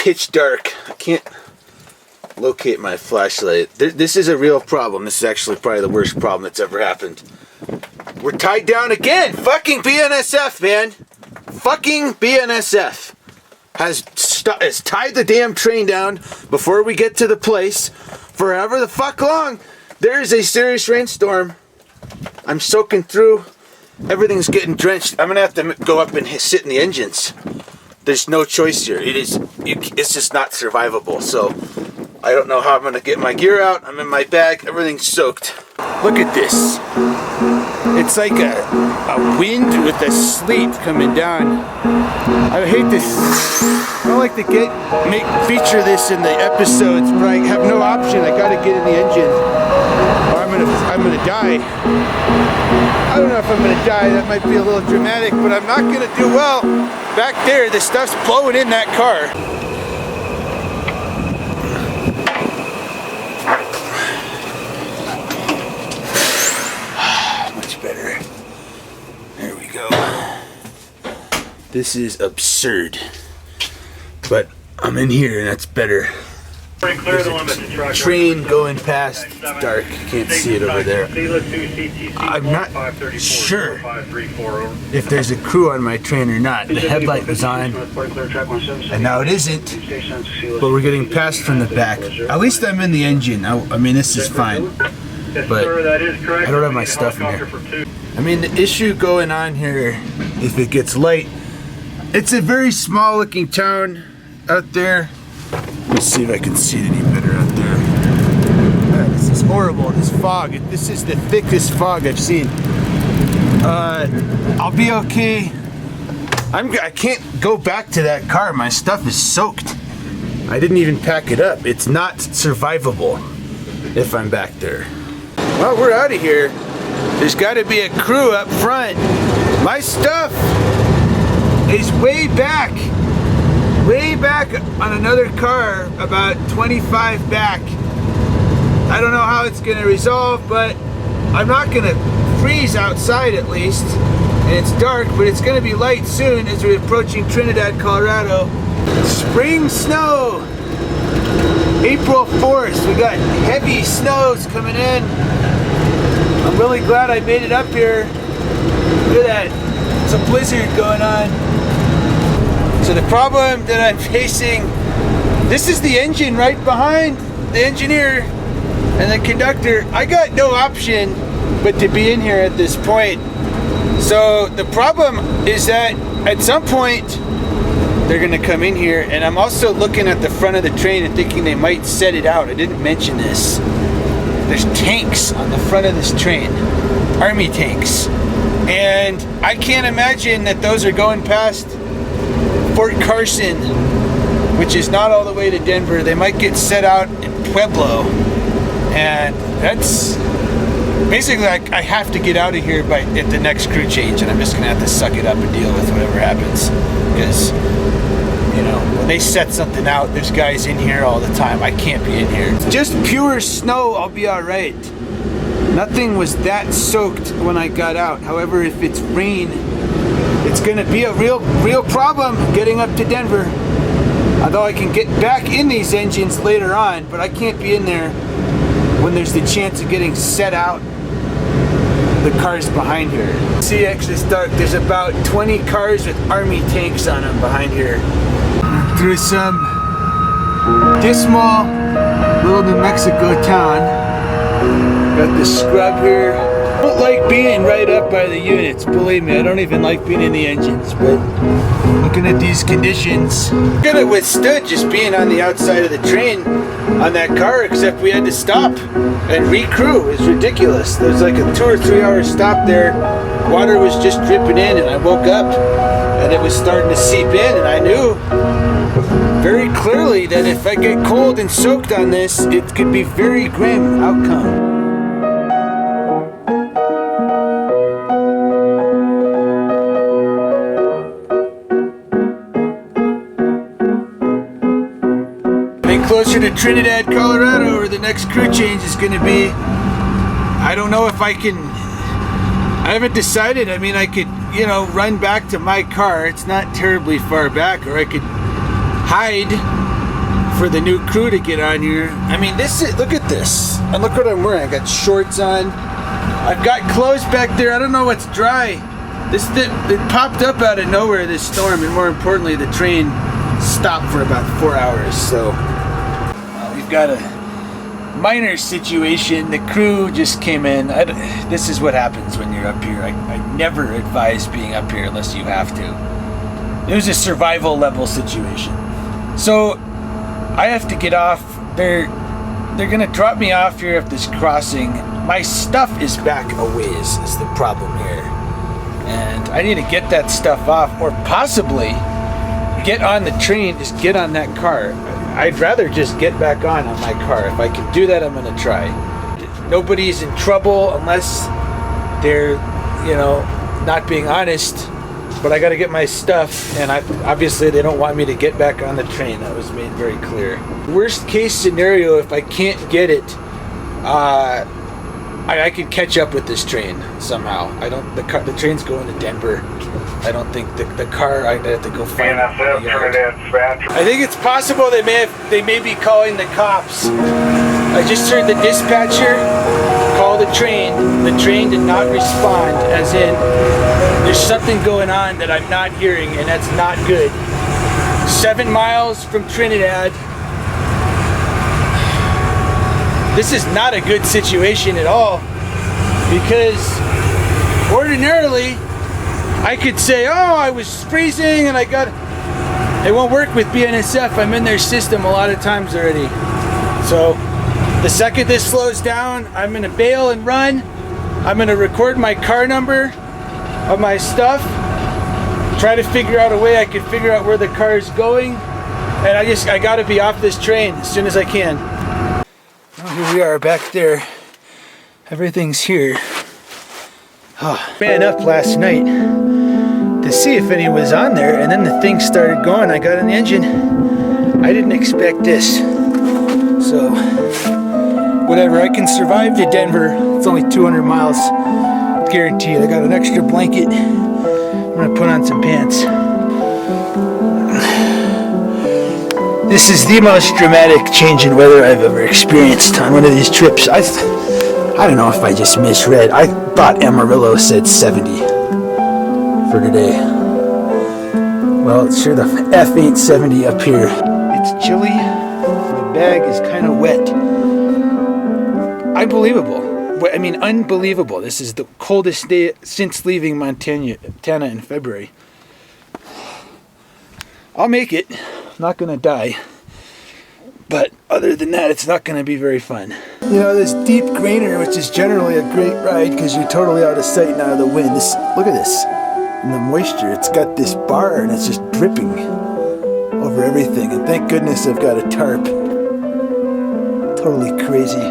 pitch dark. I can't locate my flashlight. This is a real problem. This is actually probably the worst problem that's ever happened. We're tied down again. Fucking BNSF, man. Fucking BNSF has tied the damn train down before we get to the place for however the fuck long. There is a serious rainstorm. I'm soaking through. Everything's getting drenched. I'm gonna have to go up and sit in the engines. There's no choice here. It's just not survivable. So I don't know how I'm gonna get my gear out. I'm in my bag. Everything's soaked. Look at this. It's like a wind with a sleet coming down. I hate this. I don't like to feature this in the episodes, but I have no option. I gotta get in the engine, or I'm gonna die. I don't know if I'm gonna die. That might be a little dramatic, but I'm not gonna do well. Back there, the stuff's blowing in that car. Better. There we go. This is absurd. But I'm in here and that's better. There's a train going past. It's dark. Can't see it over there. I'm not sure if there's a crew on my train or not. The headlight was on and now it isn't. But we're getting passed from the back. At least I'm in the engine. I mean, this is fine. But I don't have my stuff in here. I mean, the issue going on here, if it gets light, it's a very small looking town out there. Let's see if I can see it any better out there. This is horrible, this fog. This is the thickest fog I've seen. I'll be okay. I can't go back to that car. My stuff is soaked. I didn't even pack it up. It's not survivable if I'm back there. Well, we're out of here. There's got to be a crew up front. My stuff is way back on another car, about 25 back. I don't know how it's going to resolve, but I'm not going to freeze outside at least. And it's dark, but it's going to be light soon as we're approaching Trinidad, Colorado. Spring snow. April 4th, we got heavy snows coming in. I'm really glad I made it up here. Look at that, it's a blizzard going on. So the problem that I'm facing, this is the engine right behind the engineer and the conductor. I got no option but to be in here at this point. So the problem is that at some point, they're gonna come in here, and I'm also looking at the front of the train and thinking they might set it out. I didn't mention this. There's tanks on the front of this train, army tanks. And I can't imagine that those are going past Fort Carson, which is not all the way to Denver. They might get set out in Pueblo. And that's basically, I have to get out of here at the next crew change, and I'm just gonna have to suck it up and deal with whatever happens. Because, you know, when they set something out, there's guys in here all the time. I can't be in here. Just pure snow, I'll be all right. Nothing was that soaked when I got out. However, if it's rain, it's gonna be a real problem getting up to Denver. Although I can get back in these engines later on, but I can't be in there when there's the chance of getting set out the cars behind here. See, actually it's dark. There's about 20 cars with army tanks on them behind here. Through some dismal little New Mexico town. Got the scrub here. I don't like being right up by the units, believe me. I don't even like being in the engines, but looking at these conditions, could have withstood just being on the outside of the train on that car, except we had to stop and recrew. It's ridiculous. There's like a 2 or 3 hour stop there. Water was just dripping in, and I woke up and it was starting to seep in, and I knew very clearly that if I get cold and soaked on this, it could be very grim outcome. Closer to Trinidad, Colorado, where the next crew change is going to be. I don't know if I haven't decided. I mean, I could, run back to my car. It's not terribly far back, or I could hide for the new crew to get on here. I mean, this is, look at this. And look what I'm wearing. I got shorts on. I've got clothes back there. I don't know what's dry. It popped up out of nowhere, this storm, and more importantly, the train stopped for about 4 hours. So we've got a minor situation. The crew just came in. This is what happens when you're up here. I never advise being up here unless you have to. It was a survival level situation. So I have to get off. They're gonna drop me off here at this crossing. My stuff is back a ways is the problem here. And I need to get that stuff off, or possibly get on the train, just get on that car. I'd rather just get back on my car. If I can do that, I'm gonna try. Nobody's in trouble unless they're, you know, not being honest. But I gotta get my stuff, and obviously they don't want me to get back on the train. That was made very clear. Worst case scenario, if I can't get it, I could catch up with this train somehow. The train's going to Denver. I don't think the car, I'd have to go find it. I think it's possible they may be calling the cops. I just heard the dispatcher call the train. The train did not respond, as in there's something going on that I'm not hearing, and that's not good. 7 miles from Trinidad. This is not a good situation at all, because ordinarily I could say, oh, I was freezing and it won't work with BNSF. I'm in their system a lot of times already. So the second this slows down, I'm gonna bail and run. I'm gonna record my car number of my stuff, try to figure out a way I can figure out where the car is going, and I gotta be off this train as soon as I can. Well, here we are back there. Everything's here. Ran up last night to see if any was on there, and then the thing started going. I got an engine. I didn't expect this. So, whatever, I can survive to Denver. It's only 200 miles, guaranteed. I got an extra blanket. I'm gonna put on some pants. This is the most dramatic change in weather I've ever experienced on one of these trips. I don't know if I just misread. I thought Amarillo said 70 for today. Well, it's sure the F ain't 70 up here. It's chilly. The bag is kind of wet. Unbelievable. I mean, unbelievable. This is the coldest day since leaving Montana in February. I'll make it. I'm not gonna die. But other than that, it's not gonna be very fun. You know, this deep grainer, which is generally a great ride because you're totally out of sight and out of the wind. Look at this. And the moisture, it's got this bar and it's just dripping over everything. And thank goodness I've got a tarp. Totally crazy.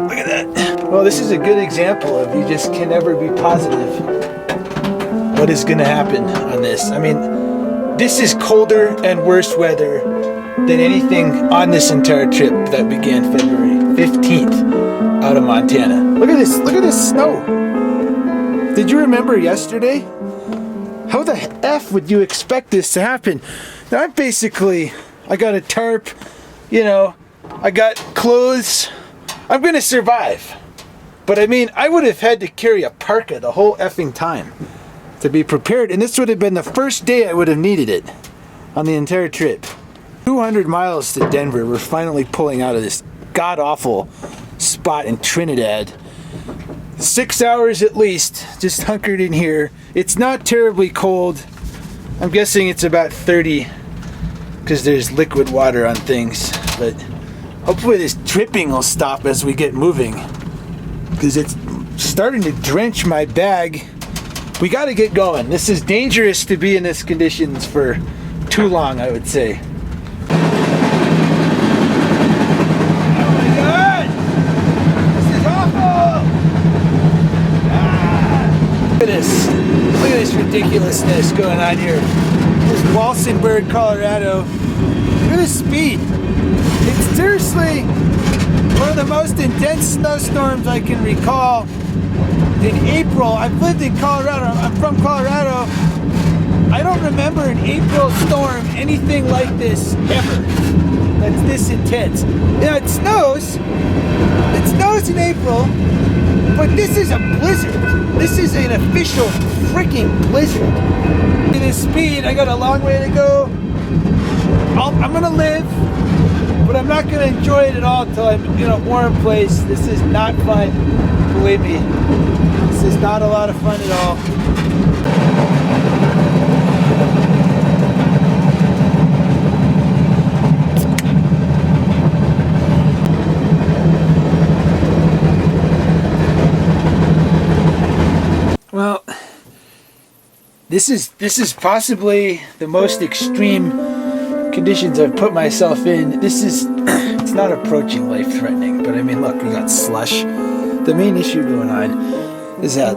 Look at that. Well, this is a good example of you just can never be positive what is gonna happen on this. I mean, this is colder and worse weather than anything on this entire trip that began February 15th out of Montana. Look at this snow. Did you remember yesterday? How the F would you expect this to happen? Now I got a tarp, you know, I got clothes. I'm gonna survive. But I mean, I would have had to carry a parka the whole effing time to be prepared, and this would have been the first day I would have needed it on the entire trip. 200 miles to Denver. We're finally pulling out of this god-awful spot in Trinidad. 6 hours at least, just hunkered in here. It's not terribly cold. I'm guessing it's about 30 because there's liquid water on things, but hopefully this dripping will stop as we get moving because it's starting to drench my bag. We got to get going. This is dangerous to be in this conditions for too long, I would say. Oh my God! This is awful! Look at this. Look at this ridiculousness going on here. This is Walsenburg, Colorado. Look at the speed. It's seriously one of the most intense snowstorms I can recall. In April, I've lived in Colorado. I'm from Colorado. I don't remember an April storm anything like this ever. That's this intense. Yeah, it snows. It snows in April, but this is a blizzard. This is an official freaking blizzard. At this speed, I got a long way to go. I'm gonna live, but I'm not gonna enjoy it at all until I'm in a warm place. This is not fun, believe me. This is not a lot of fun at all. Well, this is possibly the most extreme conditions I've put myself in. This is, it's not approaching life-threatening, but I mean, look, we got slush. The main issue going on is that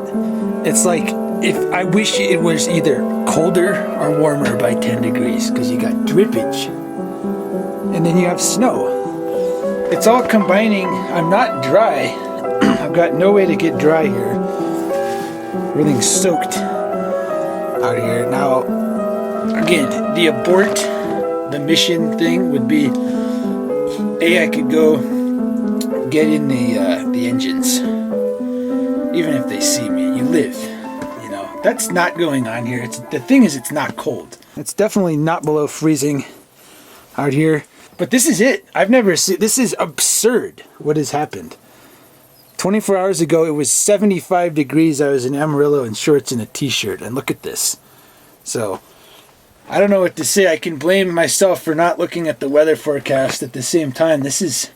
it's like, if I wish it was either colder or warmer by 10 degrees, because you got drippage, and then you have snow. It's all combining. I'm not dry. I've got no way to get dry here. Everything's soaked out here. Now, again, the abort the mission thing would be, I could go get in the engines, even if they see me. You live, you know. That's not going on here. The thing is, it's not cold. It's definitely not below freezing out here. But this is it. I've never seen. This is absurd. What has happened? 24 hours ago, it was 75 degrees. I was in Amarillo in shorts and a t-shirt. And look at this. So, I don't know what to say. I can blame myself for not looking at the weather forecast at the same time. This is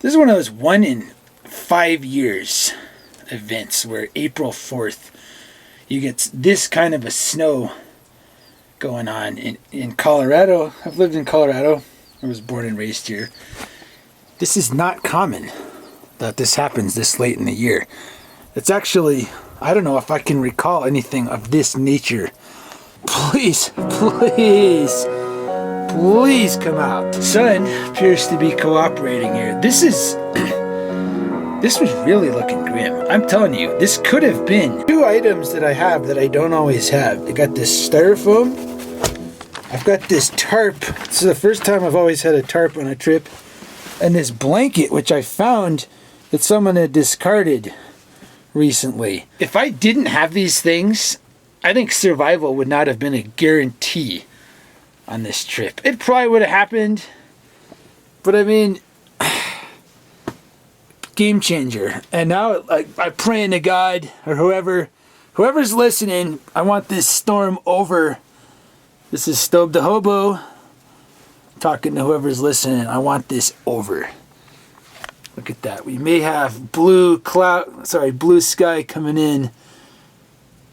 one of those 1 in 5 years events where April 4th, you get this kind of a snow going on in Colorado. I've lived in Colorado. I was born and raised here. This is not common that this happens this late in the year. It's actually, I don't know if I can recall anything of this nature. Please, please, please come out. Sun appears to be cooperating here. This was really looking grim. I'm telling you, this could have been 2 items that I have that I don't always have. I got this styrofoam. I've got this tarp. This is the first time I've always had a tarp on a trip. And this blanket, which I found that someone had discarded recently. If I didn't have these things, I think survival would not have been a guarantee on this trip. It probably would have happened, but I mean, game changer. And now I pray to God or whoever's listening, I want this storm over. This is Stobe the Hobo talking to whoever's listening. I want this over. Look at that. We may have blue sky coming in.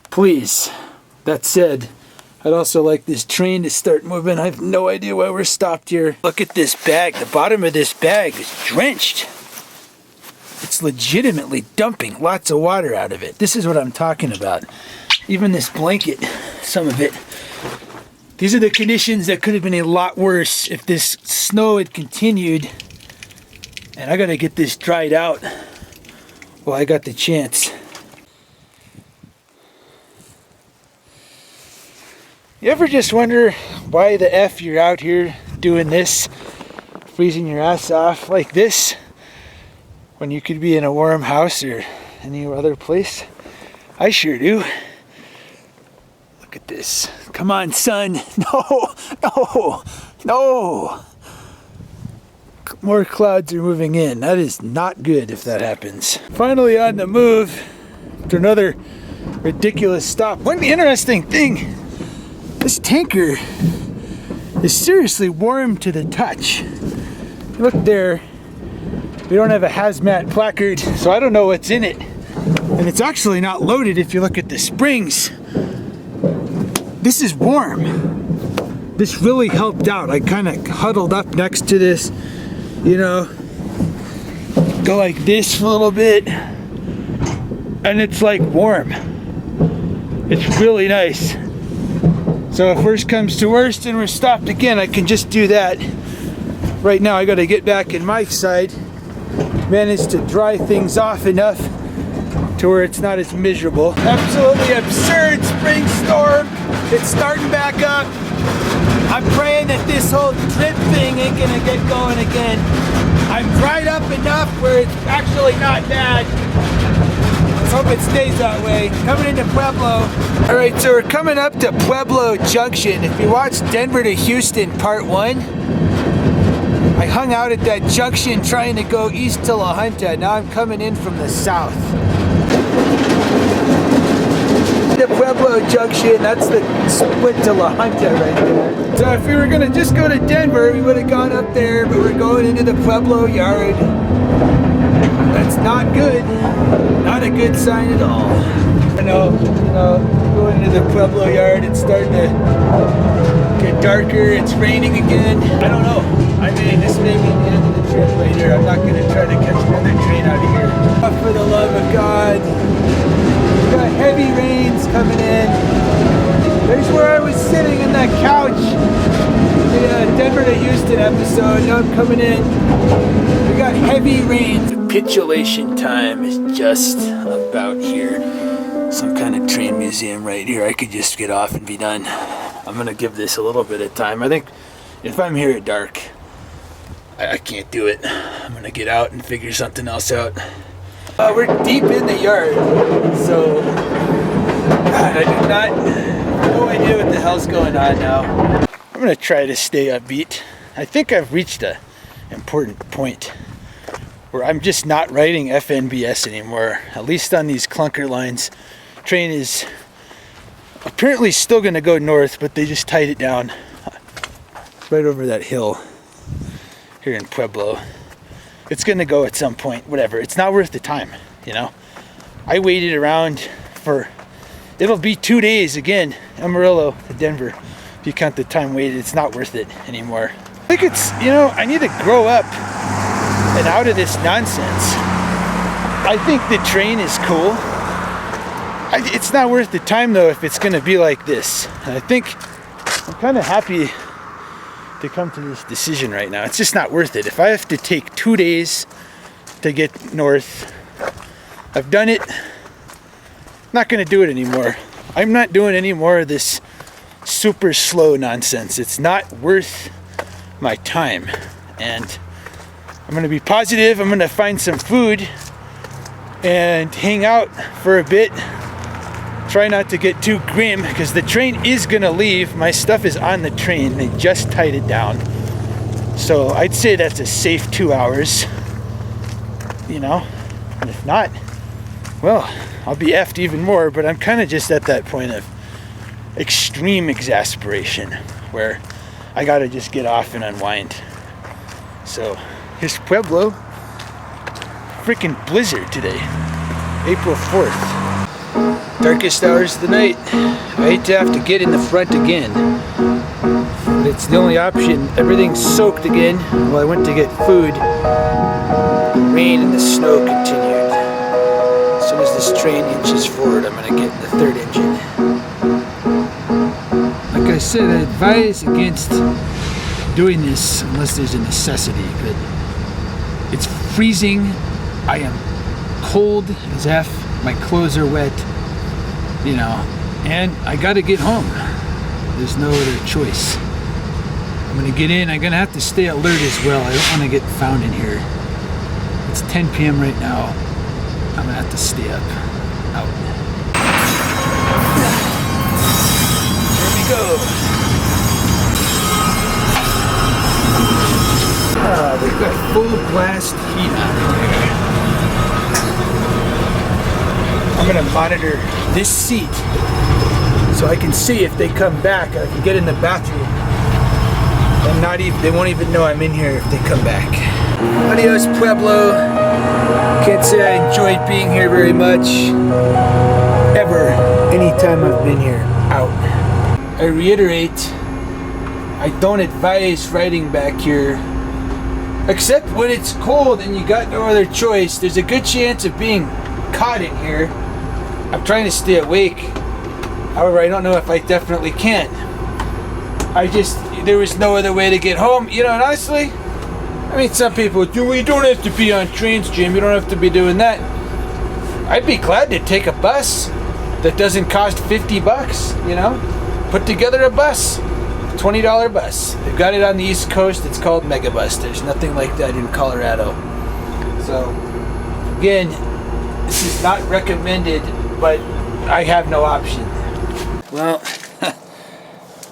Please. That said, I'd also like this train to start moving. I have no idea why we're stopped here. Look at this bag. The bottom of this bag is drenched. It's legitimately dumping lots of water out of it. This is what I'm talking about. Even this blanket, some of it. These are the conditions that could have been a lot worse if this snow had continued. And I gotta get this dried out while I got the chance. You ever just wonder why the F you're out here doing this, freezing your ass off like this, when you could be in a warm house or any other place? I sure do. Look at this. Come on, sun. No, no, no. More clouds are moving in. That is not good if that happens. Finally on the move after another ridiculous stop. One interesting thing, this tanker is seriously warm to the touch. Look there. We don't have a hazmat placard, so I don't know what's in it. And it's actually not loaded if you look at the springs. This is warm. This really helped out. I kind of huddled up next to this, you know, go like this for a little bit, and it's like warm. It's really nice. So if worst comes to worst and we're stopped again, I can just do that. Right now I gotta get back in Mike's side, manage to dry things off enough to where it's not as miserable. Absolutely absurd spring storm. It's starting back up. I'm praying that this whole drip thing ain't gonna get going again. I'm dried up enough where it's actually not bad. Let's hope it stays that way. Coming into Pueblo. All right, so we're coming up to Pueblo Junction. If you watched Denver to Houston Part 1, I hung out at that junction trying to go east to La Junta. Now I'm coming in from the south. The Pueblo Junction, that's the split to La Junta right there. So if we were gonna just go to Denver, we would have gone up there, but we're going into the Pueblo yard. That's not good. Not a good sign at all. I know, going into the Pueblo yard, it's starting to get darker, it's raining again. I don't know. I mean, this may be the end of the trip right here. I'm not gonna try to catch another train out of here. Oh, for the love of God. Got heavy rains coming in. There's where I was sitting in that couch. The Denver to Houston episode. Now I'm coming in. We got heavy rains. Capitulation time is just about here. Some kind of train museum right here. I could just get off and be done. I'm gonna give this a little bit of time. I think if I'm here at dark, I can't do it. I'm gonna get out and figure something else out. We're deep in the yard, so God, I do not no idea what the hell's going on now. I'm gonna try to stay upbeat. I think I've reached an important point where I'm just not riding FNBS anymore, at least on these clunker lines. Train is apparently still gonna go north, but they just tied it down right over that hill here in Pueblo. It's gonna go at some point, whatever. It's not worth the time, I waited around for, it'll be 2 days again, Amarillo to Denver. If you count the time waited, it's not worth it anymore. I think it's, I need to grow up and out of this nonsense. I think the train is cool. It's not worth the time though if it's gonna be like this. And I think I'm kind of happy to come to this decision right now. It's just not worth it. If I have to take 2 days to get north, I've done it. I'm not gonna do it anymore. I'm not doing any more of this super slow nonsense. It's not worth my time. And I'm gonna be positive. I'm gonna find some food and hang out for a bit. Try not to get too grim because the train is gonna leave. My stuff is on the train. They just tied it down. So I'd say that's a safe 2 hours. And if not, well, I'll be effed even more, but I'm kind of just at that point of extreme exasperation where I gotta just get off and unwind. So here's Pueblo. Freaking blizzard today, April 4th. Darkest hours of the night. I hate to have to get in the front again. But it's the only option. Everything's soaked again. Well, I went to get food. The rain and the snow continued. As soon as this train inches forward, I'm gonna get in the third engine. Like I said, I advise against doing this unless there's a necessity, but it's freezing. I am cold as F. My clothes are wet. And I gotta get home. There's no other choice. I'm gonna get in. I'm gonna have to stay alert as well. I don't wanna get found in here. It's 10 p.m. right now. I'm gonna have to stay up. Out. Here we go. They've got full blast heat on here. I'm gonna monitor this seat so I can see if they come back. I can get in the bathroom and they won't even know I'm in here if they come back. Adios, Pueblo. Can't say I enjoyed being here very much. Ever. Anytime I've been here. Out. I reiterate, I don't advise riding back here. Except when it's cold and you got no other choice. There's a good chance of being caught in here. I'm trying to stay awake. However, I don't know if I definitely can. There was no other way to get home. And honestly, some people do. You don't have to be on trains, Jim. You don't have to be doing that. I'd be glad to take a bus that doesn't cost $50, you know? Put together a bus, $20 bus. They've got it on the East Coast. It's called Megabus. There's nothing like that in Colorado. So, again, this is not recommended, but I have no option. Well,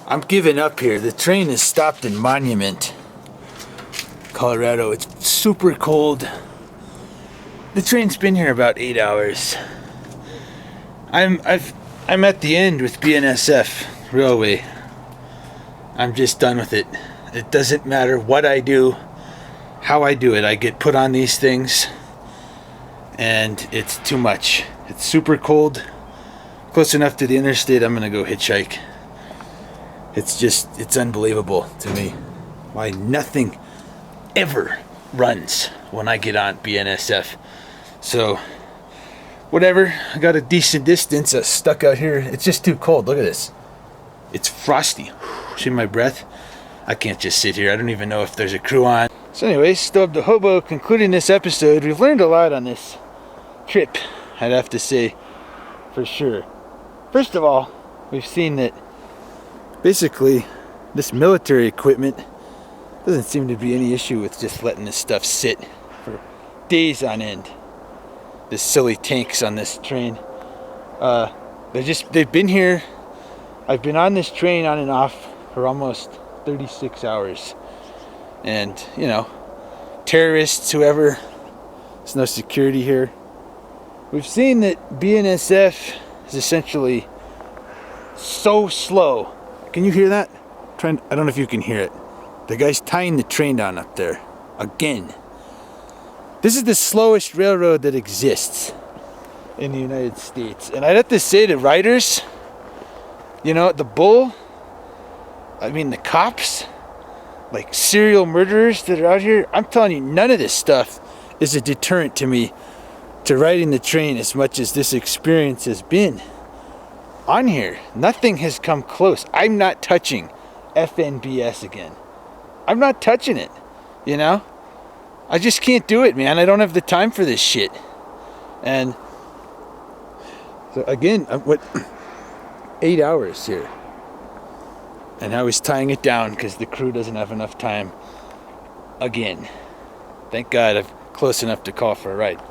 I'm giving up here. The train is stopped in Monument, Colorado. It's super cold. The train's been here about 8 hours. I'm at the end with BNSF Railway. I'm just done with it. It doesn't matter what I do, how I do it. I get put on these things, and it's too much. It's super cold. Close enough to the interstate, I'm gonna go hitchhike. It's unbelievable to me why nothing ever runs when I get on BNSF. So, whatever. I got a decent distance stuck out here. It's just too cold. Look at this. It's frosty. See my breath? I can't just sit here. I don't even know if there's a crew on. So anyways, Stobe to Hobo, concluding this episode. We've learned a lot on this trip, I'd have to say, for sure. First of all, we've seen that basically this military equipment doesn't seem to be any issue with just letting this stuff sit for days on end. The silly tanks on this train. They've been here. I've been on this train on and off for almost 36 hours. And, you know, terrorists, whoever, there's no security here. We've seen that BNSF is essentially so slow. Can you hear that? I don't know if you can hear it. The guy's tying the train down up there. Again. This is the slowest railroad that exists in the United States. And I'd have to say to riders, you know, the cops, like serial murderers that are out here, I'm telling you, none of this stuff is a deterrent to me to riding the train as much as this experience has been on here. Nothing has come close. I'm not touching FNBS again. I'm not touching it, you know? I just can't do it, man. I don't have the time for this shit. And so again, 8 hours here. And I was tying it down because the crew doesn't have enough time. Again. Thank God I'm close enough to call for a ride.